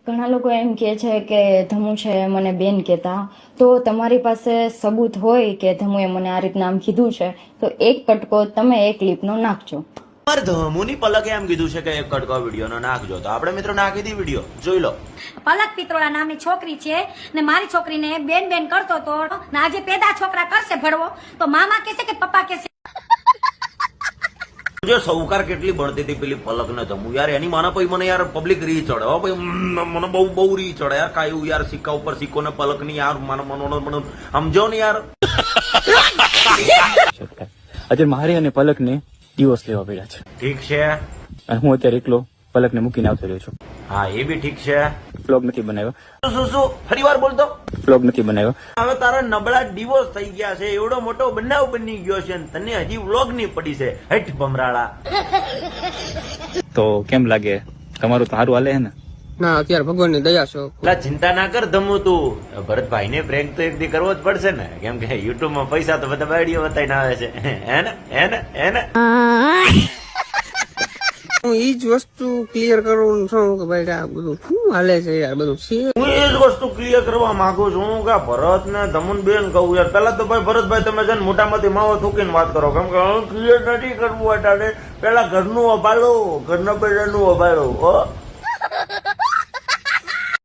ઘણા લોકો એમ કહે છે કે ધમુ છે મને બેન કહેતા, તો તમારી પાસે સબૂત હોય કે ધમુએ મને આ રીતના આમ કીધું છે તો એક કટકો તમે એક ક્લિપનો નાખજો. ધમુની પલકે એમ કીધું છે કે એક કટકો વિડીયોનો નાખજો, તો આપણે મિત્રો નાખી દી વિડીયો જોઈ લો. પલક પિત્રોડા નામની છોકરી છે ને મારી છોકરીને બેન બેન કરતો તો ને આજે પેદા છોકરા કરશે ભણવો તો મામા કહેશે કે પપ્પા કહેશે. જો સૌકાર કેટલી બળતી હતી પેલી પલક ને ધમુ યાર, એની માના પછી મને યાર પબ્લિક રી ચડે હો ભાઈ, મને બહુ રી ચડે યાર. કાયું યાર સિક્કા ઉપર સિક્કો ને પલક ની યાર મને સમજો ને યાર. આજે મારી અને પલક ને ડિવોર્સ લેવા પડ્યા છે. ઠીક છે, અને હું અત્યારે એકલો પલક ને મૂકીને આવતો રહ્યો છું. હા એ બી ઠીક છે. વ્લોગ નથી બનાવ્યો. શું ફરી વાર બોલતો. વ્લોગ નથી બનાવ્યો. હવે તારા નબળા ડિવોર્સ થઈ ગયા છે, એવડો મોટો બનાવ બની ગયો છે ને તને હજી વ્લોગ ની પડી છે. હટ ભમરાળા. તો કેમ લાગે તમારું તો સારું હાલે છે ને? ના અત્યારે ભગવાનની દયા છે. એટલે ચિંતા ના કર ધમુ તું, ભરતભાઈ ને પ્રેન્ક તો એક દી કરવો જ પડશે ને, કેમ કે યુટ્યુબ માં પૈસા તો બધા બાયડીઓ બતાવીને આવે છે. એને હું ઈ જ વસ્તુ ક્લિયર કરું છું કે ભાઈ આ બધું શું હાલે છે યાર, બધું છે. હું એ જ વસ્તુ ક્લિયર કરવા માંગુ છું કે ભરત ને ધમુન બેન કહું યાર. પેલા તો ભાઈ ભરતભાઈ તમે છે ને મોટામાંથી માવો થૂકીને વાત કરો, કેમ કે ક્લિયર નથી કરવું અટાડે. પેલા ઘરનું અભાડો, ઘરના પેલાનું અભાડો.